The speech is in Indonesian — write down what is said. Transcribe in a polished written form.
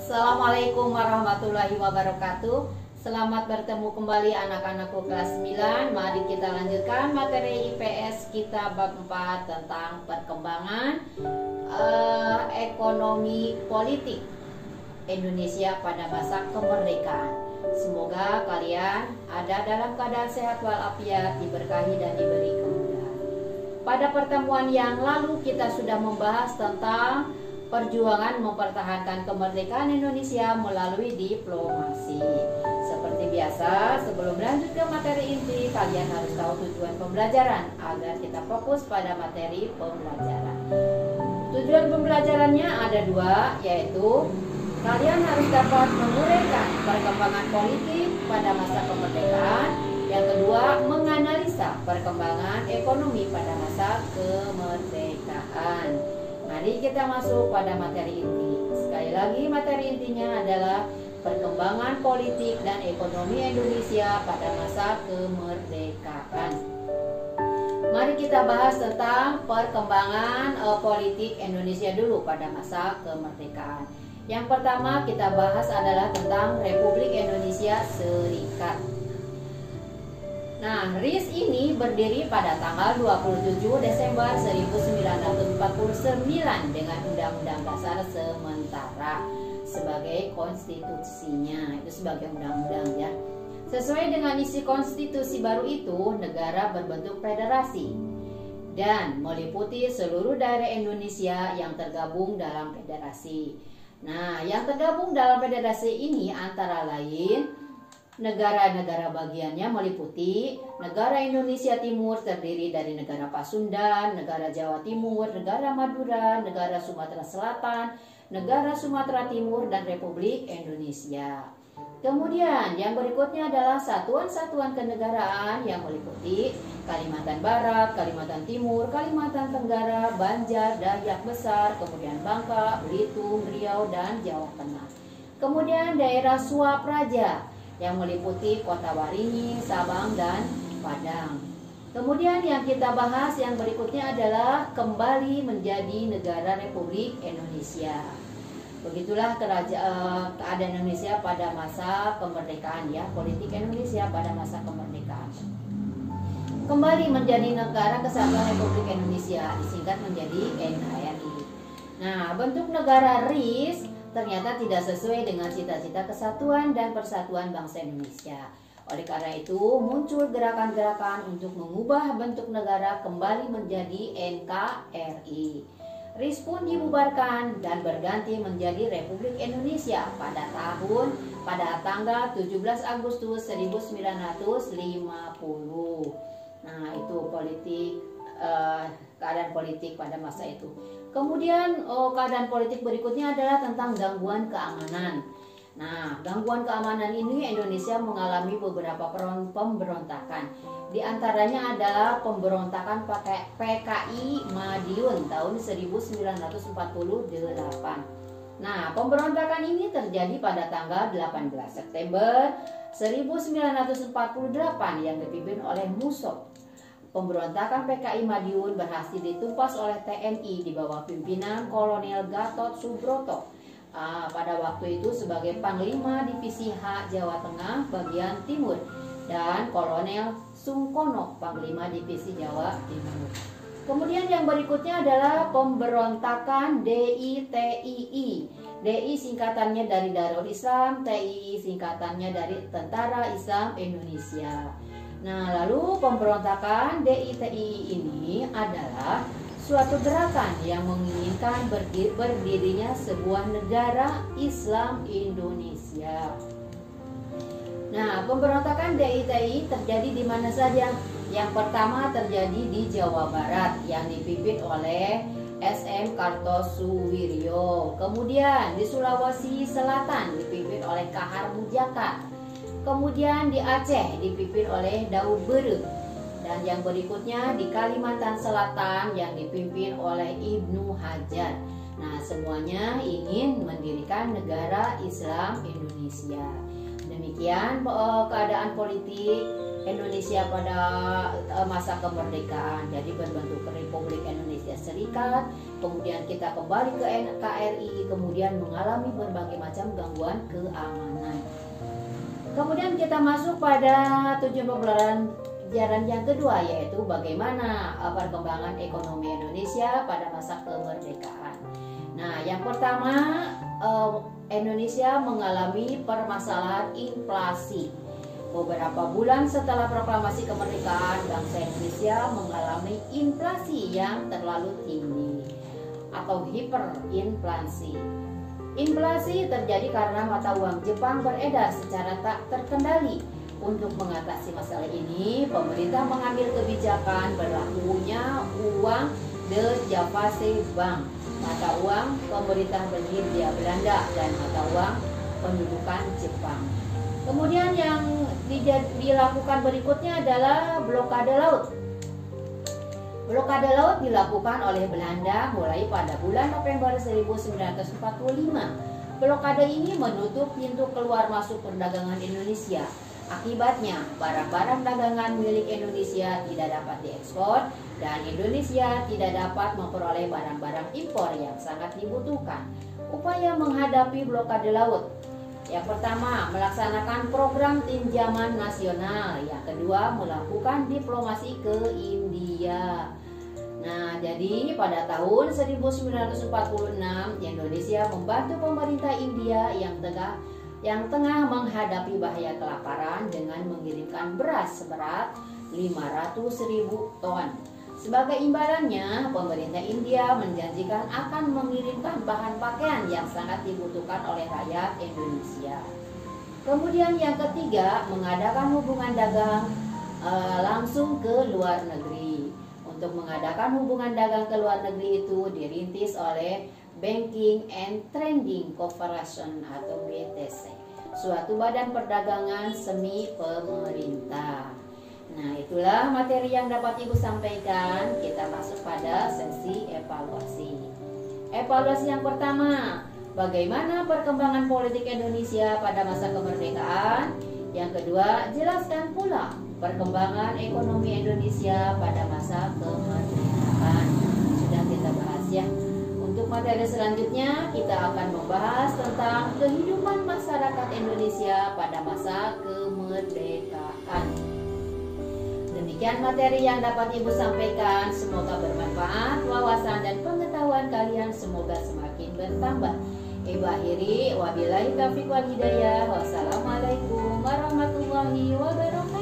Assalamualaikum warahmatullahi wabarakatuh. Selamat bertemu kembali anak-anakku kelas 9. Mari kita lanjutkan materi IPS kita bab 4 tentang perkembangan ekonomi politik Indonesia pada masa kemerdekaan. Semoga kalian ada dalam keadaan sehat walafiat, diberkahi dan diberi kemudahan. Pada pertemuan yang lalu kita sudah membahas tentang perjuangan mempertahankan kemerdekaan Indonesia melalui diplomasi. Seperti biasa, sebelum lanjut ke materi inti, kalian harus tahu tujuan pembelajaran agar kita fokus pada materi pembelajaran. Tujuan pembelajarannya ada dua, yaitu kalian harus dapat menguraikan perkembangan politik pada masa kemerdekaan. Yang kedua, menganalisa perkembangan ekonomi pada masa kemerdekaan. Mari kita masuk pada materi inti. Sekali lagi, materi intinya adalah perkembangan politik dan ekonomi Indonesia pada masa kemerdekaan. Mari kita bahas tentang perkembangan politik Indonesia dulu pada masa kemerdekaan. Yang pertama kita bahas adalah tentang Republik Indonesia Serikat. Nah, RIS ini berdiri pada tanggal 27 Desember 1949 dengan Undang-Undang Dasar sementara sebagai konstitusinya, itu sebagai undang-undang ya. Sesuai dengan isi konstitusi baru itu, negara berbentuk federasi dan meliputi seluruh daerah Indonesia yang tergabung dalam federasi. Nah, yang tergabung dalam federasi ini antara lain negara-negara bagiannya meliputi negara Indonesia Timur terdiri dari negara Pasundan, negara Jawa Timur, negara Madura, negara Sumatera Selatan, negara Sumatera Timur, dan Republik Indonesia. Kemudian yang berikutnya adalah satuan-satuan kenegaraan yang meliputi Kalimantan Barat, Kalimantan Timur, Kalimantan Tenggara, Banjar, Dayak Besar, kemudian Bangka, Belitung, Riau, dan Jawa Tengah. Kemudian daerah Swapraja yang meliputi Kota Waringin, Sabang, dan Padang. Kemudian yang kita bahas yang berikutnya adalah kembali menjadi negara Republik Indonesia. Begitulah keadaan Indonesia pada masa kemerdekaan ya, politik Indonesia pada masa kemerdekaan. Kembali menjadi negara kesatuan Republik Indonesia, disingkat menjadi NKRI. Nah, bentuk negara RIS ternyata tidak sesuai dengan cita-cita kesatuan dan persatuan bangsa Indonesia. Oleh karena itu, muncul gerakan-gerakan untuk mengubah bentuk negara kembali menjadi NKRI. RIS pun dibubarkan dan berganti menjadi Republik Indonesia pada tanggal 17 Agustus 1950. Nah, itu keadaan politik pada masa itu. Kemudian keadaan politik berikutnya adalah tentang gangguan keamanan. Nah, gangguan keamanan ini Indonesia mengalami beberapa pemberontakan. Di antaranya adalah pemberontakan PKI Madiun tahun 1948. Nah, pemberontakan ini terjadi pada tanggal 18 September 1948 yang dipimpin oleh Musso. Pemberontakan PKI Madiun berhasil ditumpas oleh TNI di bawah pimpinan Kolonel Gatot Subroto pada waktu itu sebagai Panglima Divisi H Jawa Tengah bagian Timur dan Kolonel Sungkono Panglima Divisi Jawa Timur. Kemudian yang berikutnya adalah pemberontakan DITII. DI singkatannya dari Darul Islam, TII singkatannya dari Tentara Islam Indonesia. Nah, lalu pemberontakan DITII ini adalah suatu gerakan yang menginginkan berdirinya sebuah negara Islam Indonesia. Nah, pemberontakan DITII terjadi di mana saja? Yang pertama terjadi di Jawa Barat yang dipimpin oleh SM Kartosuwiryo. Kemudian di Sulawesi Selatan dipimpin oleh Kahar Mujaka. Kemudian di Aceh dipimpin oleh Daud Bere. Dan yang berikutnya di Kalimantan Selatan yang dipimpin oleh Ibnu Hajar. Nah, semuanya ingin mendirikan negara Islam Indonesia. Demikian keadaan politik Indonesia pada masa kemerdekaan. Jadi berbentuk Republik Indonesia Serikat, kemudian kita kembali ke NKRI, kemudian mengalami berbagai macam gangguan keamanan. Kemudian kita masuk pada tujuan pembelajaran yang kedua, yaitu bagaimana perkembangan ekonomi Indonesia pada masa kemerdekaan. Nah, yang pertama, Indonesia mengalami permasalahan inflasi. Beberapa bulan setelah proklamasi kemerdekaan, bangsa Indonesia mengalami inflasi yang terlalu tinggi atau hiperinflasi. Inflasi terjadi karena mata uang Jepang beredar secara tak terkendali. Untuk mengatasi masalah ini, pemerintah mengambil kebijakan berlakunya uang de Javase Bank, mata uang pemerintah berhindia Belanda, dan mata uang pendudukan Jepang. Kemudian yang dilakukan berikutnya adalah blokade laut. Blokade laut dilakukan oleh Belanda mulai pada bulan November 1945. Blokade ini menutup pintu keluar masuk perdagangan Indonesia. Akibatnya, barang-barang dagangan milik Indonesia tidak dapat diekspor dan Indonesia tidak dapat memperoleh barang-barang impor yang sangat dibutuhkan. Upaya menghadapi blokade laut. Yang pertama, melaksanakan program pinjaman nasional. Yang kedua, melakukan diplomasi ke India. Nah, jadi pada tahun 1946, Indonesia membantu pemerintah India yang tengah menghadapi bahaya kelaparan dengan mengirimkan beras seberat 500.000 ton. Sebagai imbalannya, pemerintah India menjanjikan akan mengirimkan bahan pakaian yang sangat dibutuhkan oleh rakyat Indonesia. Kemudian yang ketiga, mengadakan hubungan dagang langsung ke luar negeri. Untuk mengadakan hubungan dagang ke luar negeri itu dirintis oleh Banking and Trading Corporation atau BTC, suatu badan perdagangan semi pemerintah. Nah, itulah materi yang dapat Ibu sampaikan. Kita masuk pada sesi evaluasi. Evaluasi yang pertama, bagaimana perkembangan politik Indonesia pada masa kemerdekaan? Yang kedua, jelaskan pula perkembangan ekonomi Indonesia pada masa kemerdekaan. Sudah kita bahas ya. Untuk materi selanjutnya, kita akan membahas tentang kehidupan masyarakat Indonesia pada masa kemerdekaan. Demikian materi yang dapat Ibu sampaikan. Semoga bermanfaat, wawasan dan pengetahuan kalian semoga semakin bertambah. Ibu akhiri, wabillahi taufiq wal hidayah. Wassalamualaikum warahmatullahi wabarakatuh.